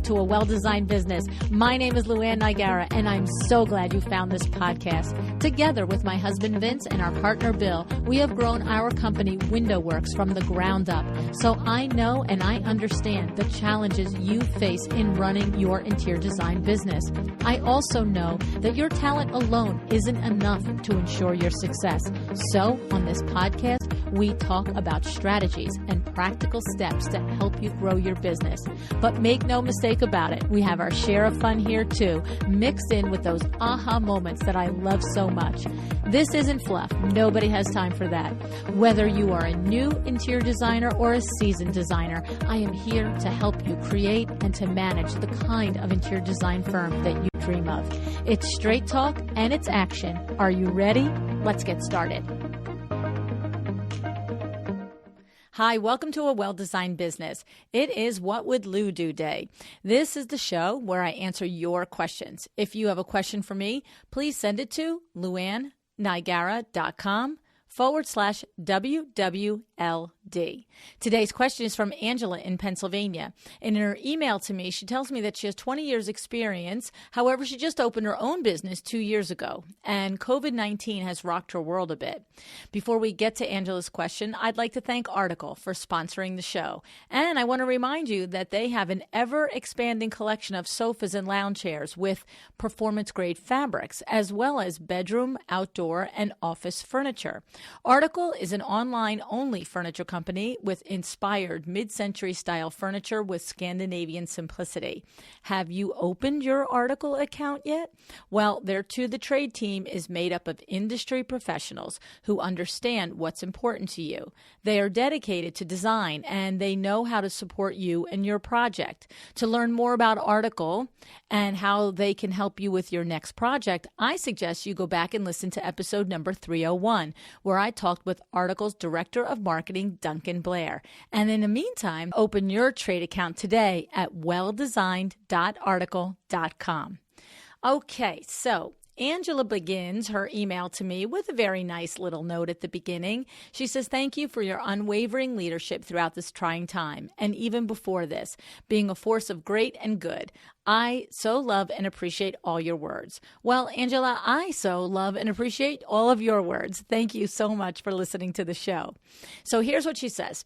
to A Well-Designed Business. My name is LuAnn, and I'm so glad you found this podcast. Together with my husband Vince and our partner Bill, we have grown our company WindowWorks from the ground up. So I know and I understand the challenges you face in running your interior design business. I also know that your talent alone isn't enough to ensure your success. So on this podcast, we talk about strategies and practical steps to help you grow your business. But make no mistake about it, we have our share of fun here too, mixed in with those aha moments that I love so much. This isn't fluff. Nobody has time for that. Whether you are a new interior designer or a seasoned designer, I am here to help you create and to manage the kind of interior design firm that you dream of. It's straight talk and it's action. Are you ready? Let's get started. Hi, welcome to A Well-Designed Business. It is What Would Lou Do Day. This is the show where I answer your questions. If you have a question for me, please send it to luannniagara.com/WWLD. Today's question is from Angela in Pennsylvania. In her email to me, she tells me that she has 20 years experience. However, she just opened her own business 2 years ago, and COVID-19 has rocked her world a bit. Before we get to Angela's question, I'd like to thank Article for sponsoring the show. And I want to remind you that they have an ever-expanding collection of sofas and lounge chairs with performance-grade fabrics, as well as bedroom, outdoor, and office furniture. Article is an online-only furniture company with inspired mid-century style furniture with Scandinavian simplicity. Have you opened your Article account yet? Well, their To the Trade team is made up of industry professionals who understand what's important to you. They are dedicated to design and they know how to support you and your project. To learn more about Article and how they can help you with your next project, I suggest you go back and listen to episode number 301, where I talked with Article's Director of Marketing, Duncan Blair. And in the meantime, open your trade account today at welldesigned.article.com. Okay, so Angela begins her email to me with a very nice little note at the beginning. She says, "Thank you for your unwavering leadership throughout this trying time, and even before this, being a force of great and good. I so love and appreciate all your words." Well, Angela, I so love and appreciate all of your words. Thank you so much for listening to the show. So here's what she says.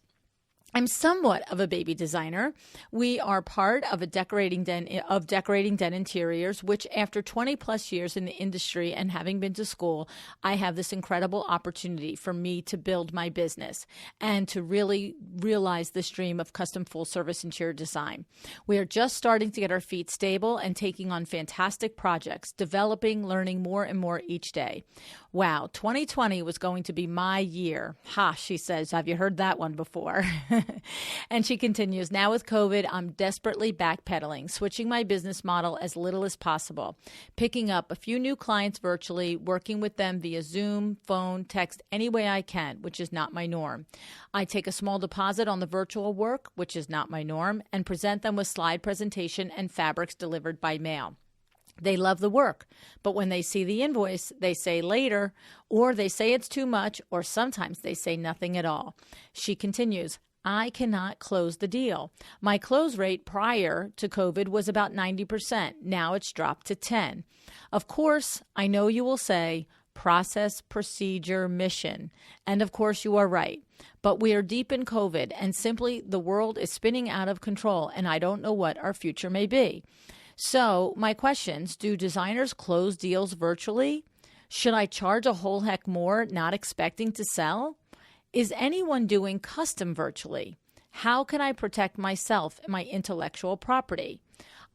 I'm somewhat of a baby designer. We are part of decorating den interiors, which after 20 plus years in the industry and having been to school, I have this incredible opportunity for me to build my business and to really realize this dream of custom full service interior design. We are just starting to get our feet stable and taking on fantastic projects, developing, learning more and more each day. Wow, 2020 was going to be my year. Ha, she says, have you heard that one before? And she continues, now with COVID, I'm desperately backpedaling, switching my business model as little as possible, picking up a few new clients virtually, working with them via Zoom, phone, text, any way I can, which is not my norm. I take a small deposit on the virtual work, which is not my norm, and present them with slide presentation and fabrics delivered by mail. They love the work, but when they see the invoice, they say later, or they say it's too much, or sometimes they say nothing at all. She continues, I cannot close the deal. My close rate prior to COVID was about 90%. Now it's dropped to 10%. Of course, I know you will say process, procedure, mission. And of course you are right. But we are deep in COVID and simply the world is spinning out of control and I don't know what our future may be. So my questions, do designers close deals virtually? Should I charge a whole heck more, not expecting to sell? Is anyone doing custom virtually? How can I protect myself and my intellectual property?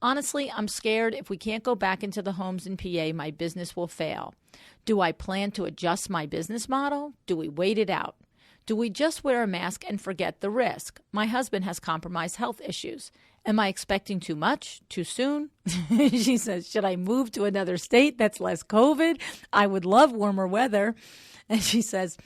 Honestly, I'm scared if we can't go back into the homes in PA, my business will fail. Do I plan to adjust my business model? Do we wait it out? Do we just wear a mask and forget the risk? My husband has compromised health issues. Am I expecting too much, too soon? She says, should I move to another state that's less COVID? I would love warmer weather. And she says,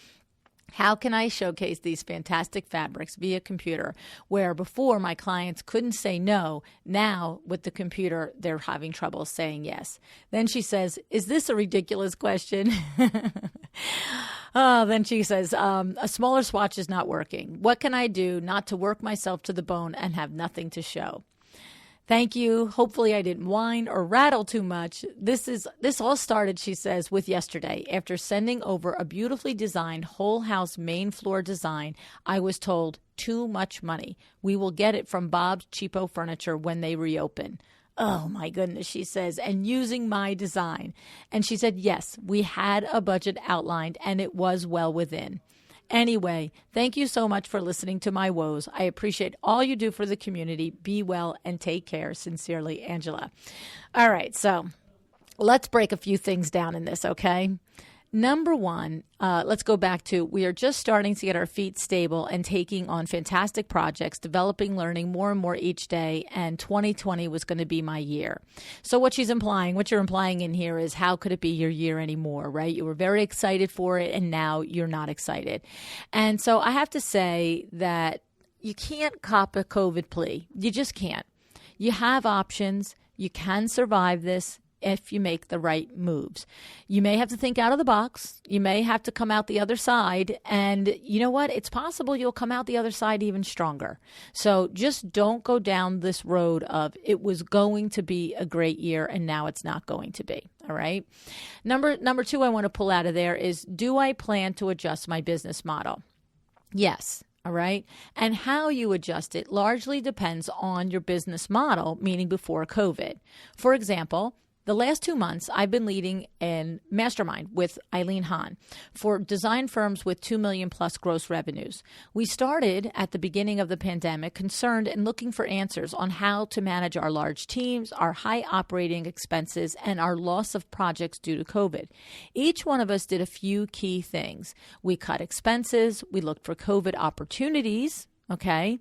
how can I showcase these fantastic fabrics via computer where before my clients couldn't say no, now with the computer they're having trouble saying yes? Then she says, is this a ridiculous question? Then she says, a smaller swatch is not working. What can I do not to work myself to the bone and have nothing to show? Thank you. Hopefully I didn't whine or rattle too much. This all started, she says, with yesterday. After sending over a beautifully designed whole house main floor design, I was told, too much money. We will get it from Bob's Cheapo Furniture when they reopen. Oh my goodness, she says, and using my design. And she said, yes, we had a budget outlined and it was well within. Anyway, thank you so much for listening to my woes. I appreciate all you do for the community. Be well and take care. Sincerely, Angela. All right, so let's break a few things down in this, okay? Number one, let's go back to we are just starting to get our feet stable and taking on fantastic projects, developing, learning more and more each day, and 2020 was going to be my year. So what you're implying in here is how could it be your year anymore, right? You were very excited for it, and now you're not excited. And so I have to say that you can't cop a COVID plea. You just can't. You have options. You can survive this if you make the right moves. You may have to think out of the box. You may have to come out the other side. And you know what? It's possible you'll come out the other side even stronger. So just don't go down this road of it was going to be a great year and now it's not going to be. All right. Number two I want to pull out of there is, do I plan to adjust my business model? Yes. All right. And how you adjust it largely depends on your business model, meaning before COVID. For example, the last 2 months, I've been leading a mastermind with LuAnn for design firms with 2 million plus gross revenues. We started at the beginning of the pandemic concerned and looking for answers on how to manage our large teams, our high operating expenses, and our loss of projects due to COVID. Each one of us did a few key things. We cut expenses, we looked for COVID opportunities, okay,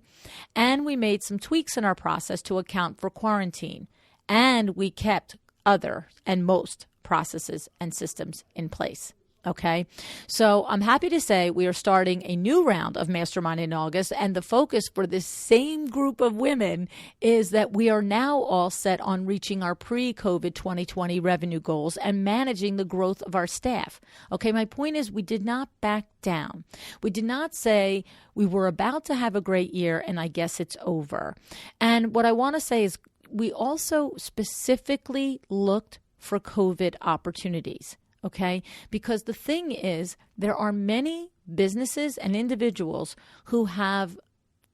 and we made some tweaks in our process to account for quarantine, and we kept other and most processes and systems in place. Okay. So I'm happy to say we are starting a new round of Mastermind in August. And the focus for this same group of women is that we are now all set on reaching our pre-COVID 2020 revenue goals and managing the growth of our staff. Okay. My point is we did not back down. We did not say we were about to have a great year and I guess it's over. And what I want to say is we also specifically looked for COVID opportunities, okay? Because the thing is, there are many businesses and individuals who have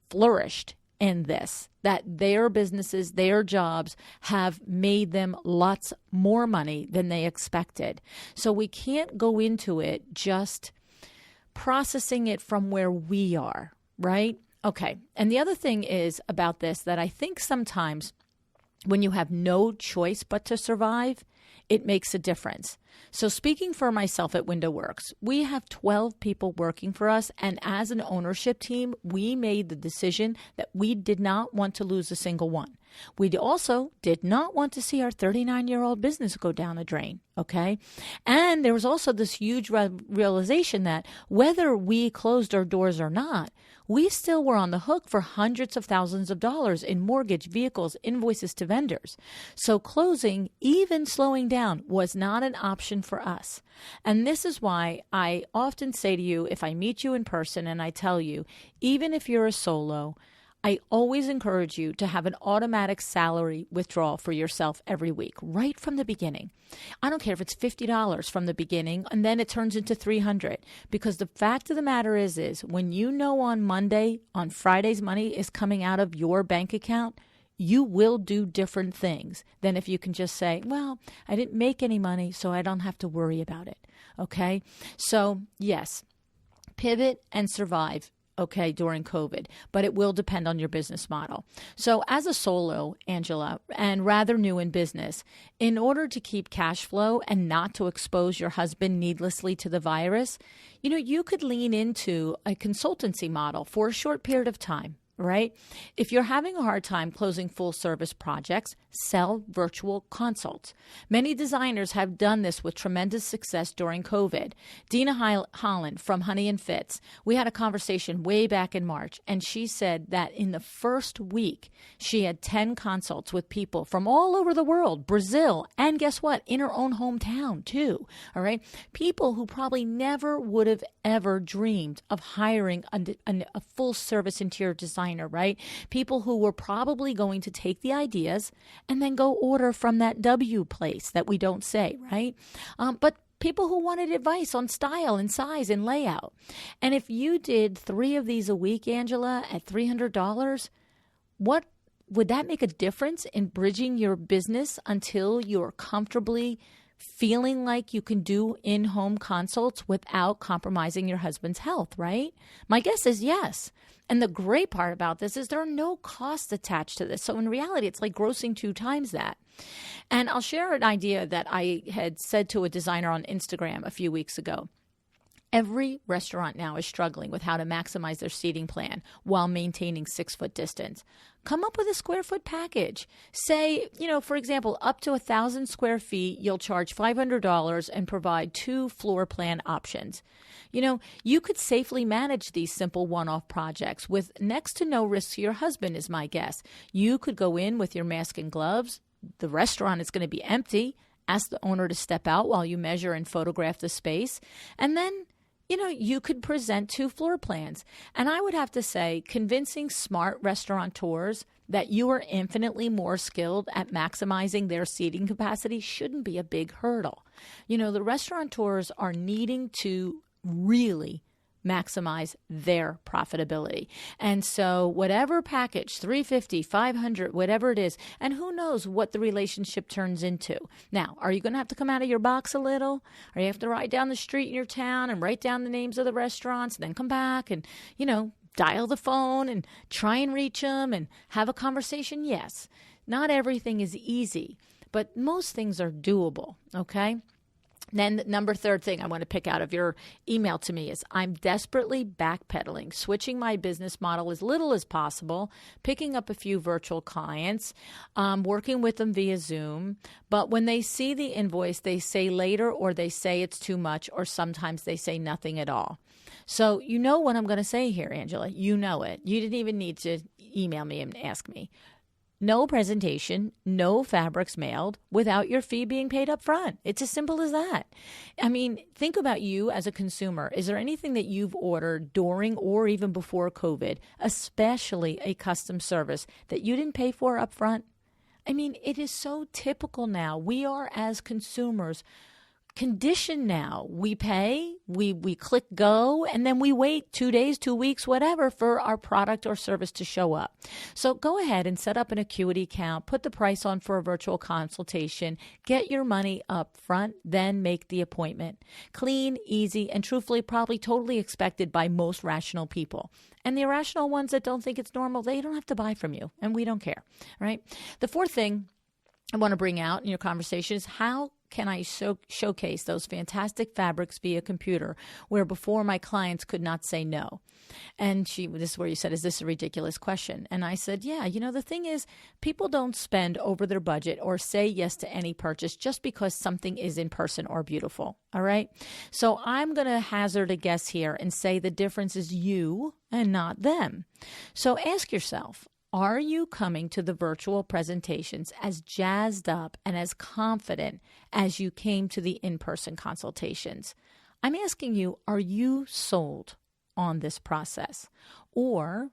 flourished in this, that their businesses, their jobs have made them lots more money than they expected. So we can't go into it just processing it from where we are, right? Okay. And the other thing is about this that I think sometimes when you have no choice but to survive, it makes a difference. So speaking for myself at WindowWorks, we have 12 people working for us. And as an ownership team, we made the decision that we did not want to lose a single one. We also did not want to see our 39-year-old business go down the drain, okay? And there was also this huge realization that whether we closed our doors or not, we still were on the hook for hundreds of thousands of dollars in mortgage, vehicles, invoices to vendors. So closing, even slowing down, was not an option for us. And this is why I often say to you, if I meet you in person and I tell you, even if you're a solo, I always encourage you to have an automatic salary withdrawal for yourself every week, right from the beginning. I don't care if it's $50 from the beginning and then it turns into $300, because the fact of the matter is when you know on Monday, on Friday's money is coming out of your bank account, you will do different things than if you can just say, well, I didn't make any money, so I don't have to worry about it. Okay? So yes, pivot and survive. Okay, during COVID, but it will depend on your business model. So as a solo, Angela, and rather new in business, in order to keep cash flow and not to expose your husband needlessly to the virus, you could lean into a consultancy model for a short period of time. Right? If you're having a hard time closing full service projects, sell virtual consults. Many designers have done this with tremendous success during COVID. Dina Holland from Honey and Fits, we had a conversation way back in March, and she said that in the first week, she had 10 consults with people from all over the world, Brazil, and guess what? In her own hometown too. All right? People who probably never would have ever dreamed of hiring a full service interior designer finer, right? People who were probably going to take the ideas and then go order from that W place that we don't say, right? But people who wanted advice on style and size and layout. And if you did 3 of these a week, Angela, at $300, what would that make a difference in bridging your business until you're comfortably feeling like you can do in-home consults without compromising your husband's health, right? My guess is yes. And the great part about this is there are no costs attached to this. So in reality, it's like grossing 2 times that. And I'll share an idea that I had said to a designer on Instagram a few weeks ago. Every restaurant now is struggling with how to maximize their seating plan while maintaining 6-foot distance. Come up with a square foot package. Say, for example, up to 1,000 square feet, you'll charge $500 and provide 2 floor plan options. You could safely manage these simple one-off projects with next to no risk to your husband, is my guess. You could go in with your mask and gloves. The restaurant is going to be empty. Ask the owner to step out while you measure and photograph the space. And then you could present 2 floor plans. And I would have to say, convincing smart restaurateurs that you are infinitely more skilled at maximizing their seating capacity shouldn't be a big hurdle. The restaurateurs are needing to really maximize their profitability. And so whatever package, $350, $500, whatever it is, and who knows what the relationship turns into. Now, are you going to have to come out of your box a little? Or you have to ride down the street in your town and write down the names of the restaurants and then come back and, dial the phone and try and reach them and have a conversation? Yes. Not everything is easy, but most things are doable, okay? Then the third thing I want to pick out of your email to me is I'm desperately backpedaling, switching my business model as little as possible, picking up a few virtual clients, working with them via Zoom. But when they see the invoice, they say later or they say it's too much or sometimes they say nothing at all. So you know what I'm going to say here, Angela. You know it. You didn't even need to email me and ask me. No presentation, no fabrics mailed without your fee being paid up front. It's as simple as that. I mean, think about you as a consumer. Is there anything that you've ordered during or even before COVID, especially a custom service, that you didn't pay for up front? I mean, it is so typical now. We are, as consumers, conditioned now. We pay, we click go, and then we wait 2 days, 2 weeks, whatever, for our product or service to show up. So go ahead and set up an Acuity account, put the price on for a virtual consultation, get your money up front, then make the appointment. Clean, easy, and truthfully probably totally expected by most rational people. And the irrational ones that don't think it's normal, they don't have to buy from you, and we don't care, right? The fourth thing I want to bring out in your conversation is how can I showcase those fantastic fabrics via computer where before my clients could not say no? And this is where you said, is this a ridiculous question? And I said, yeah, the thing is, people don't spend over their budget or say yes to any purchase just because something is in person or beautiful. All right. So I'm going to hazard a guess here and say the difference is you and not them. So ask yourself, are you coming to the virtual presentations as jazzed up and as confident as you came to the in-person consultations? I'm asking you, are you sold on this process? Or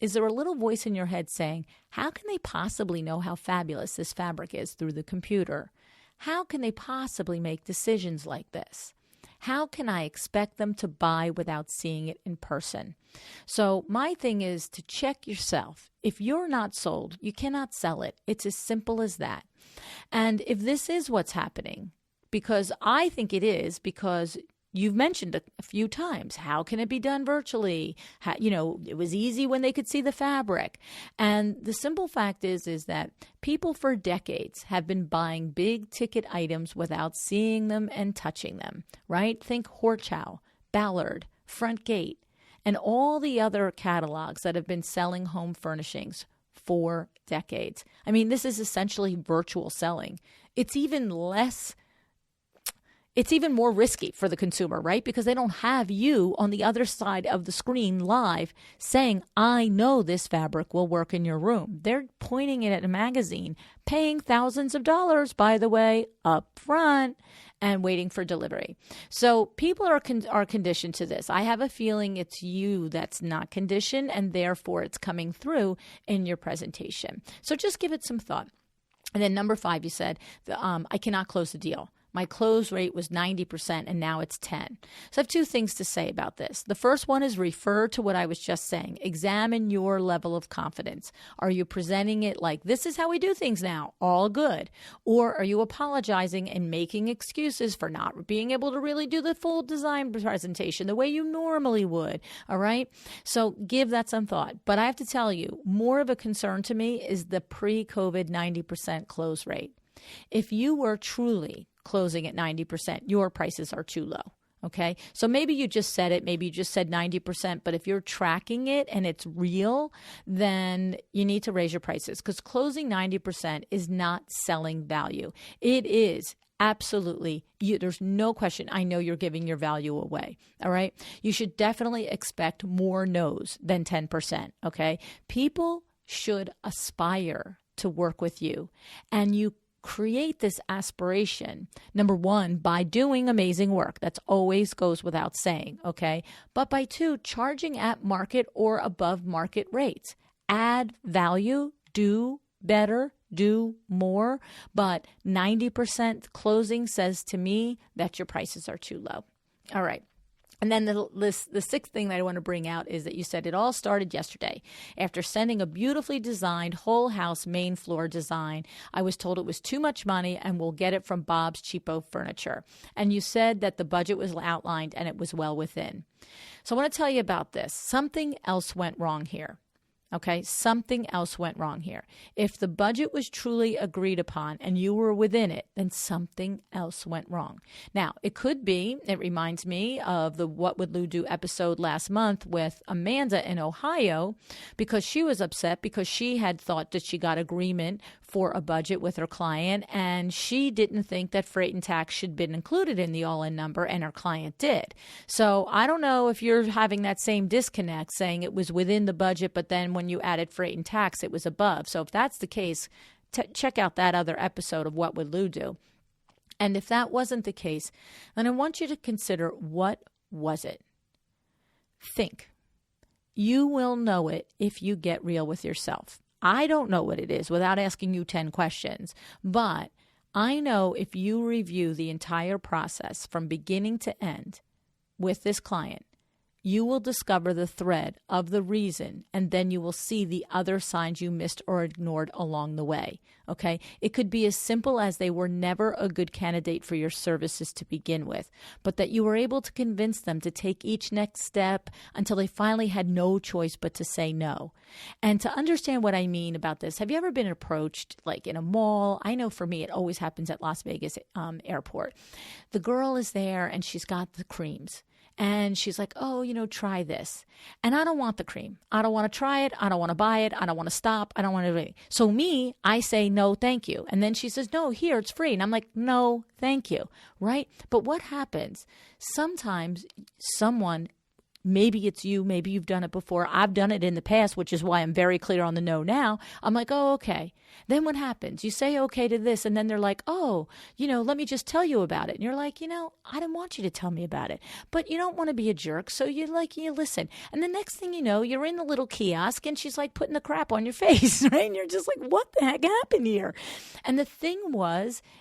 is there a little voice in your head saying, how can they possibly know how fabulous this fabric is through the computer? How can they possibly make decisions like this? How can I expect them to buy without seeing it in person? So my thing is to check yourself. If you're not sold, you cannot sell it. It's as simple as that. And if this is what's happening, because I think it is, because you've mentioned a few times, how can it be done virtually? It was easy when they could see the fabric. And the simple fact is that people for decades have been buying big ticket items without seeing them and touching them, right? Think Horchow, Ballard, Front Gate, and all the other catalogs that have been selling home furnishings for decades. I mean, this is essentially virtual selling. It's even less it's even more risky for the consumer, right? Because they don't have you on the other side of the screen live saying, I know this fabric will work in your room. They're pointing it at a magazine, paying thousands of dollars, by the way, up front, and waiting for delivery. So people are conditioned to this. I have a feeling it's you that's not conditioned, and therefore it's coming through in your presentation. So just give it some thought. And then number 5, you said, I cannot close the deal. My close rate was 90% and now it's 10. So I have 2 things to say about this. The first one is refer to what I was just saying. Examine your level of confidence. Are you presenting it like this is how we do things now, all good? Or are you apologizing and making excuses for not being able to really do the full design presentation the way you normally would? All right. So give that some thought. But I have to tell you, more of a concern to me is the pre-COVID 90% close rate. If you were truly closing at 90%, your prices are too low. Okay. So maybe you just said it, maybe you just said 90%, but if you're tracking it and it's real, then you need to raise your prices, because closing 90% is not selling value. It is absolutely, there's no question. I know you're giving your value away. All right. You should definitely expect more no's than 10%. Okay. People should aspire to work with you, and you create this aspiration, number 1, by doing amazing work. That's always goes without saying, okay? But by 2, charging at market or above market rates. Add value, do better, do more, but 90% closing says to me that your prices are too low. All right. And then the 6th thing that I want to bring out is that you said it all started yesterday. After sending a beautifully designed whole house main floor design, I was told it was too much money and we'll get it from Bob's Cheapo Furniture. And you said that the budget was outlined and it was well within. So I want to tell you about this. Something else went wrong here. Okay, something else went wrong here. If the budget was truly agreed upon and you were within it, then something else went wrong. Now, it could be, it reminds me of the What Would Lou Do episode last month with Amanda in Ohio, because she was upset because she had thought that she got agreement for a budget with her client, and she didn't think that freight and tax should have been included in the all-in number, and her client did. So I don't know if you're having that same disconnect, saying it was within the budget, but then when you added freight and tax, it was above. So if that's the case, check out that other episode of What Would Lou Do? And if that wasn't the case, then I want you to consider, what was it? Think. You will know it if you get real with yourself. I don't know what it is without asking you 10 questions, but I know if you review the entire process from beginning to end with this client, you will discover the thread of the reason, and then you will see the other signs you missed or ignored along the way, okay? It could be as simple as they were never a good candidate for your services to begin with, but that you were able to convince them to take each next step until they finally had no choice but to say no. And to understand what I mean about this, have you ever been approached like in a mall? I know for me, it always happens at Las Vegas airport. The girl is there and she's got the creams. And she's like, oh, try this. And I don't want the cream. I don't want to try it. I don't want to buy it. I don't want to stop. I don't want to do it. So I say, no, thank you. And then she says, no, here, it's free. And I'm like, no, thank you. Right? But what happens? Sometimes someone, maybe it's you, maybe you've done it before. I've done it in the past, which is why I'm very clear on the no now. I'm like, oh, okay. Then what happens? You say okay to this, and then they're like, oh, let me just tell you about it. And you're like, I didn't want you to tell me about it. But you don't want to be a jerk, so you listen. And the next thing you know, you're in the little kiosk, and she's like putting the crap on your face, right? And you're just like, what the heck happened here? And the thing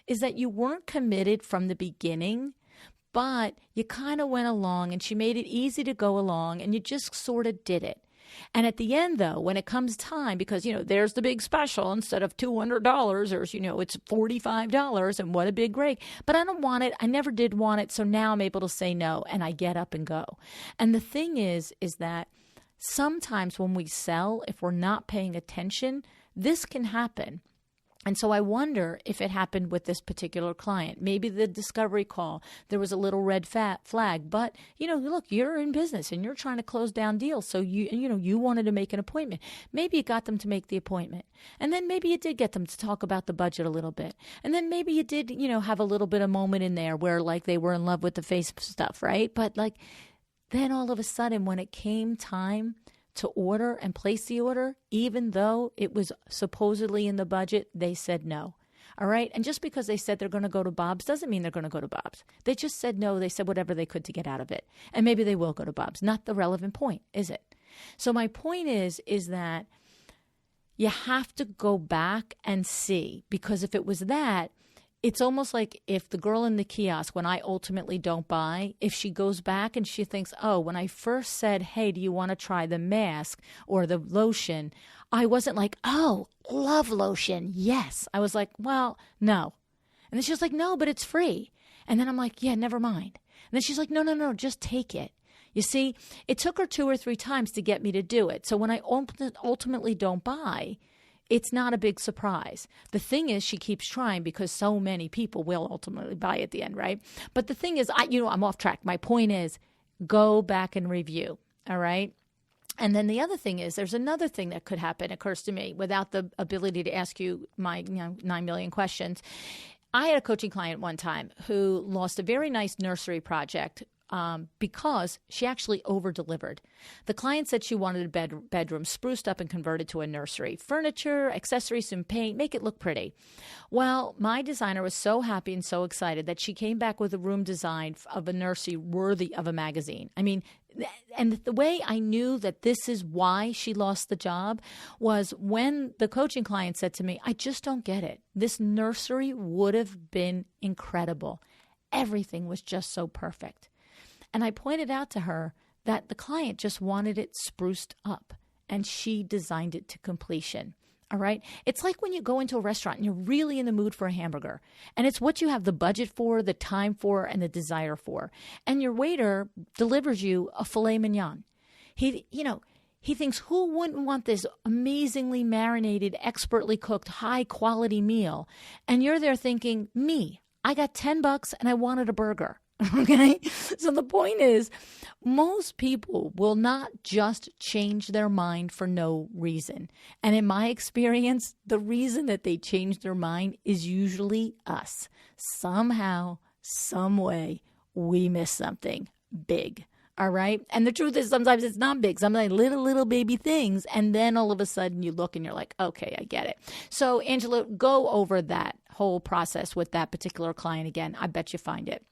is that you weren't committed from the beginning, but you kind of went along, and she made it easy to go along, and you just sort of did it. And at the end, though, when it comes time, because, there's the big special, instead of $200, there's, it's $45, and what a big break. But I don't want it. I never did want it. So now I'm able to say no, and I get up and go. And the thing is that sometimes when we sell, if we're not paying attention, this can happen. And so I wonder if it happened with this particular client. Maybe the discovery call, there was a little red flag. But, look, you're in business and you're trying to close down deals. So, you wanted to make an appointment. Maybe you got them to make the appointment. And then maybe you did get them to talk about the budget a little bit. And then maybe you did, have a little bit of moment in there where like they were in love with the face stuff, right? But like then all of a sudden when it came time to order and place the order, even though it was supposedly in the budget, they said no. All right. And just because they said they're going to go to Bob's doesn't mean they're going to go to Bob's. They just said no. They said whatever they could to get out of it. And maybe they will go to Bob's. Not the relevant point, is it? So my point is that you have to go back and see, because if it was that, it's almost like if the girl in the kiosk, when I ultimately don't buy, if she goes back and she thinks, oh, when I first said, hey, do you want to try the mask or the lotion? I wasn't like, oh, love lotion. Yes. I was like, well, no. And then she was like, no, but it's free. And then I'm like, yeah, never mind. And then she's like, no, just take it. You see, it took her 2 or 3 times to get me to do it. So when I ultimately don't buy, it's not a big surprise. The thing is, she keeps trying because so many people will ultimately buy at the end, right? But the thing is, I'm off track. My point is, go back and review, all right? And then the other thing is, there's another thing that could happen, occurs to me, without the ability to ask you my 9 million questions. I had a coaching client one time who lost a very nice nursery project because she actually over-delivered. The client said she wanted a bedroom spruced up and converted to a nursery. Furniture, accessories, and paint, make it look pretty. Well, my designer was so happy and so excited that she came back with a room design of a nursery worthy of a magazine. I mean, and the way I knew that this is why she lost the job was when the coaching client said to me, I just don't get it. This nursery would have been incredible. Everything was just so perfect. And I pointed out to her that the client just wanted it spruced up, and she designed it to completion. All right? It's like when you go into a restaurant and you're really in the mood for a hamburger, and it's what you have the budget for, the time for, and the desire for. And your waiter delivers you a filet mignon. He thinks, who wouldn't want this amazingly marinated, expertly cooked, high-quality meal? And you're there thinking, me, I got $10 and I wanted a burger. Okay? So the point is, most people will not just change their mind for no reason. And in my experience, the reason that they change their mind is usually us. Somehow, some way, we miss something big. All right? And the truth is, sometimes it's not big. Sometimes little baby things. And then all of a sudden you look and you're like, okay, I get it. So Angela, go over that whole process with that particular client again. I bet you find it.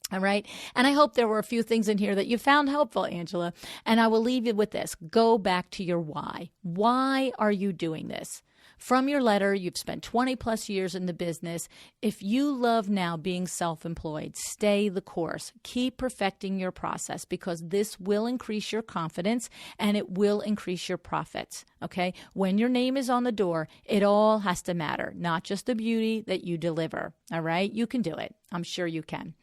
All right. And I hope there were a few things in here that you found helpful, Angela. And I will leave you with this. Go back to your why. Why are you doing this? From your letter, you've spent 20 plus years in the business. If you love now being self-employed, stay the course. Keep perfecting your process, because this will increase your confidence and it will increase your profits. Okay? When your name is on the door, it all has to matter, not just the beauty that you deliver. All right? You can do it. I'm sure you can.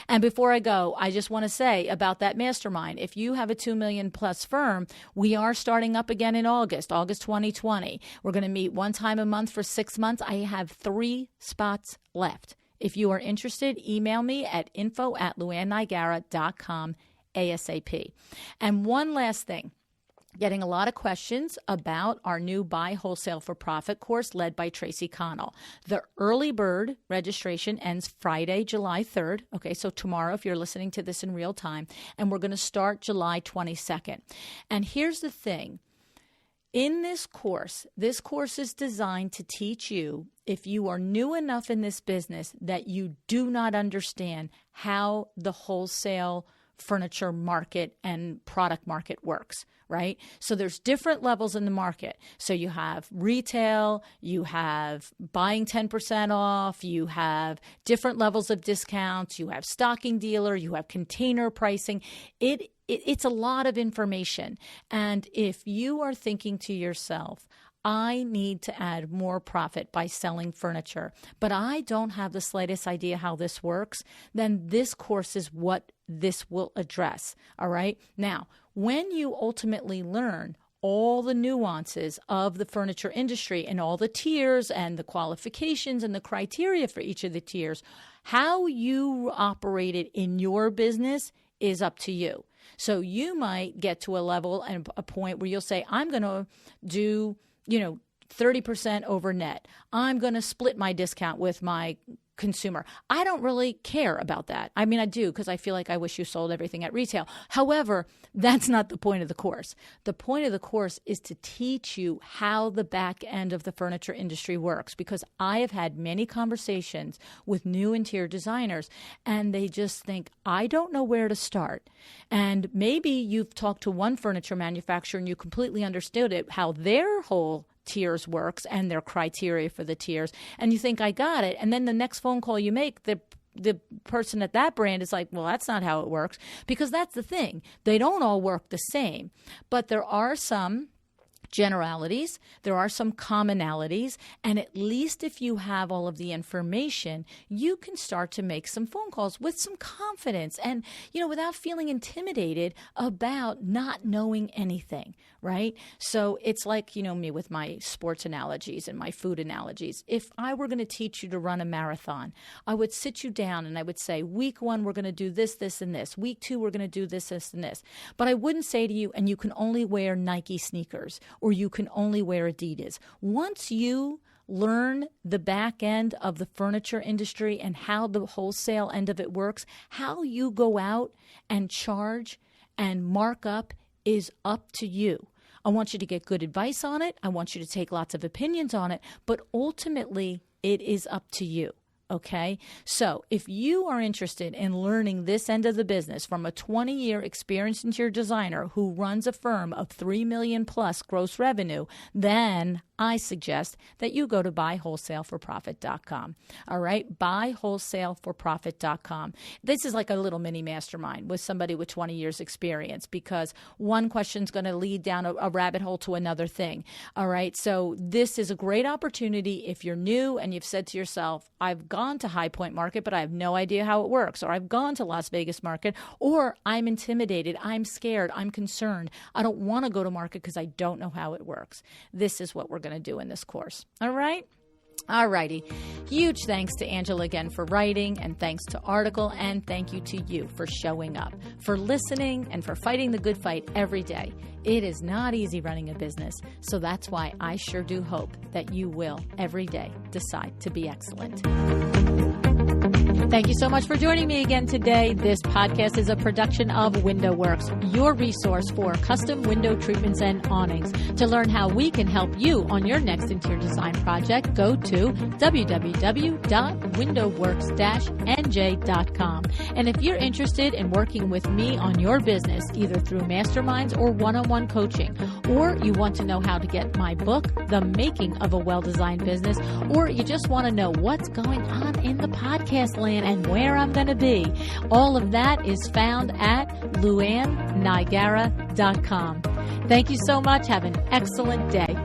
And before I go, I just want to say about that mastermind. If you have a 2 million plus firm, we are starting up again in August 2020. We're going to meet one time a month for 6 months. I have 3 spots left. If you are interested, email me at info@luannigara.com ASAP. And one last thing. Getting a lot of questions about our new Buy Wholesale for Profit course led by Tracy Connell. The early bird registration ends Friday, July 3rd. Okay, so tomorrow if you're listening to this in real time. And we're going to start July 22nd. And here's the thing. In this course is designed to teach you, if you are new enough in this business that you do not understand how the wholesale furniture market and product market works, right? So there's different levels in the market. So you have retail, you have buying 10% off, you have different levels of discounts, you have stocking dealer, you have container pricing. It's a lot of information. And if you are thinking to yourself, I need to add more profit by selling furniture, but I don't have the slightest idea how this works, then this course is what this will address. All right. Now, when you ultimately learn all the nuances of the furniture industry and all the tiers and the qualifications and the criteria for each of the tiers. How you operate it in your business is up to you. So you might get to a level and a point where you'll say, I'm going to do, 30% over net. I'm going to split my discount with my consumer. I don't really care about that. I mean, I do, because I feel like I wish you sold everything at retail. However, that's not the point of the course. The point of the course is to teach you how the back end of the furniture industry works, because I have had many conversations with new interior designers, and they just think, I don't know where to start. And maybe you've talked to one furniture manufacturer and you completely understood it, how their whole tiers works and their criteria for the tiers, and you think, I got it. And then the next phone call you make, the person at that brand is like, well, that's not how it works, because that's the thing. They don't all work the same, but there are some generalities, there are some commonalities, and at least if you have all of the information, you can start to make some phone calls with some confidence and, without feeling intimidated about not knowing anything, right? So it's like, me with my sports analogies and my food analogies. If I were going to teach you to run a marathon, I would sit you down and I would say, week 1, we're going to do this, this, and this. Week 2, we're going to do this, this, and this. But I wouldn't say to you, and you can only wear Nike sneakers, or you can only wear Adidas. Once you learn the back end of the furniture industry and how the wholesale end of it works, how you go out and charge and mark up is up to you. I want you to get good advice on it. I want you to take lots of opinions on it, but ultimately it is up to you. Okay, so if you are interested in learning this end of the business from a 20-year experienced interior designer who runs a firm of $3 million plus gross revenue, then I suggest that you go to buywholesaleforprofit.com. All right, buywholesaleforprofit.com. This is like a little mini mastermind with somebody with 20 years experience, because one question is going to lead down a rabbit hole to another thing. All right, so this is a great opportunity if you're new and you've said to yourself, I've gone to High Point Market, but I have no idea how it works, or I've gone to Las Vegas Market, or I'm intimidated, I'm scared, I'm concerned, I don't want to go to market because I don't know how it works. This is what we're going to do in this course. All right? All righty. Huge thanks to Angela again for writing, and thanks to Article, and thank you to you for showing up, for listening, and for fighting the good fight every day. It is not easy running a business, so that's why I sure do hope that you will every day decide to be excellent. Thank you so much for joining me again today. This podcast is a production of WindowWorks, your resource for custom window treatments and awnings. To learn how we can help you on your next interior design project, go to www.windowworks-nj.com. And if you're interested in working with me on your business, either through masterminds or one-on-one coaching, or you want to know how to get my book, The Making of a Well-Designed Business, or you just want to know what's going on in the podcast land and where I'm going to be, all of that is found at LuAnnNigara.com. Thank you so much. Have an excellent day.